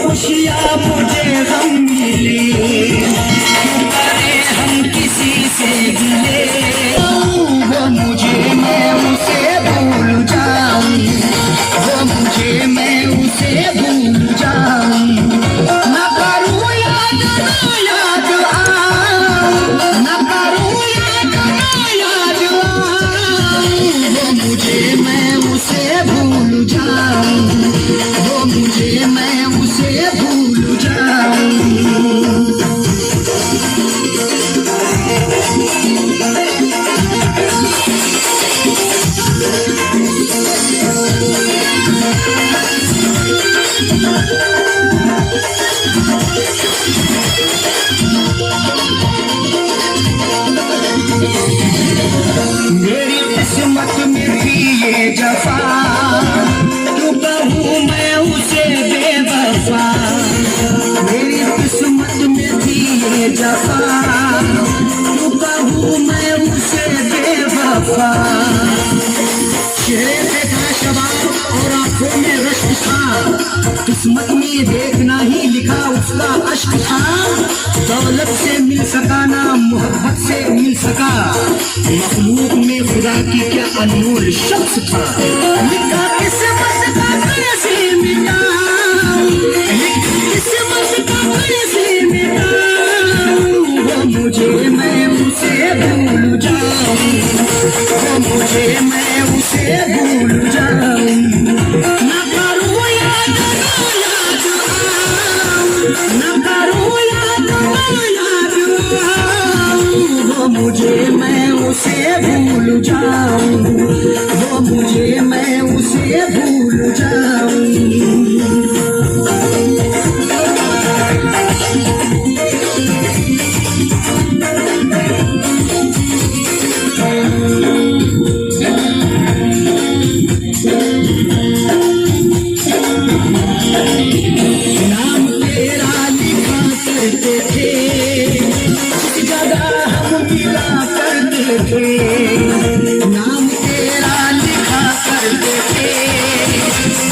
खुशियाँ मुझे गम मिले, क्यों करें हम किसी से गिले, वो मुझे मैं उसे भूल जाऊं, वो मुझे मैं उसे भूल जाऊं, न करूँ याद न याद आऊं, न करूँ याद न याद आऊं, वो मुझे मैं उसे भूल जाऊं, वो मुझे मैं उसे भूल जाऊं। मेरी किस्मत में थी ये जफा, क्यों कहूँ मैं उसे बेवफा, मेरी किस्मत में थी ये जफा, क्यों कहूँ मैं उसे बेवफा। चेहरे पे था शबाब और आंखों में रश्क था, किस्मत में देखना ही लिखा उसका अश्क था, दौलत से मिल सका ना मोहब्बत से मिल सका, मखलूक में खुदा की क्या अनमोल शख्स था। लिखा किस्मत का कैसे मिटाऊं, किस्मत का कैसे मिटाऊं, वो मुझे मैं उसे भूल जाऊं, वो मुझे मैं उसे भूल जाऊं, न करूँ याद न याद आऊं, न करूँ याद न याद आऊं, वो मुझे मैं उसे भूल जाऊं, वो मुझे मैं उसे भूल जाऊं। नाम तेरा लिखा करते थे, जिस जगह हम मिला करते थे, नाम तेरा लिखा करते थे,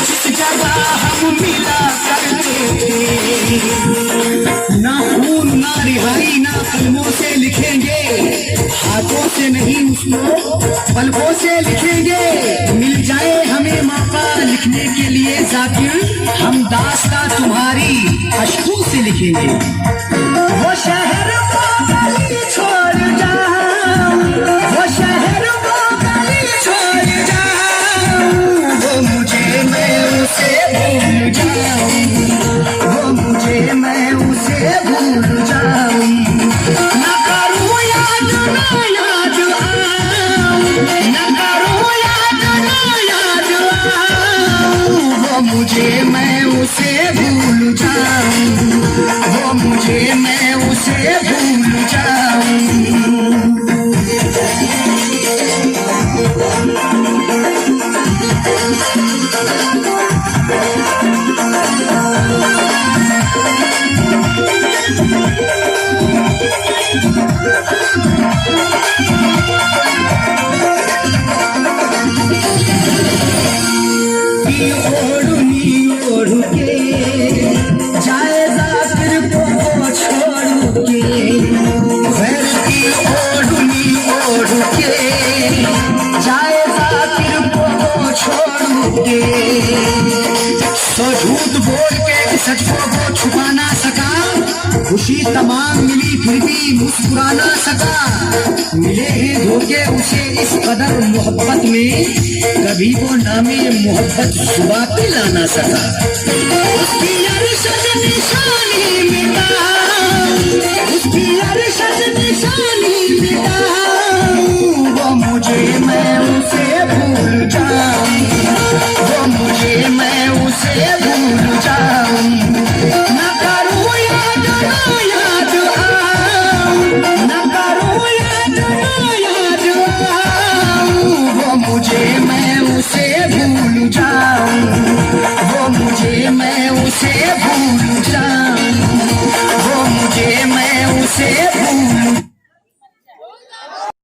जिस जगह हम मिला करते थे। ना खून ना रिहाई ना कलमों से लिखेंगे, हाथों से नहीं उसको पलकों से लिखेंगे, मिल जाए हमें मौका लिखने के लिए जाकिर, हम दास्तां तुम्हारी अश्कों से लिखेंगे। वो शहर को गली छोड़ जाऊं, वो शहर को गली छोड़ जाऊं, वो मुझे मैं उसे भूल जाऊं, वो मुझे मैं उसे भूल जाऊं, न करूँ याद न याद आऊं, न करूँ याद न याद आऊं, वो मुझे मैं उसे भूल जाऊं, वो मुझे मैं उसे भूल जाऊं। ओढ़नी ओढ़ के जाएगा फिर को छोड़ के, घर की ओढ़नी ओढ़ के जाएगा फिर को छोड़ के, तो झूठ बोल के सच को वो छुपा ना सका, खुशी तमाम मिली फिर भी मुस्कुरा ना सका, मिले हैं धोखे उसे इस कदर मोहब्बत में, कभी वो नामे मोहब्बत जुबां पे ला ना सका। उसकी अरशद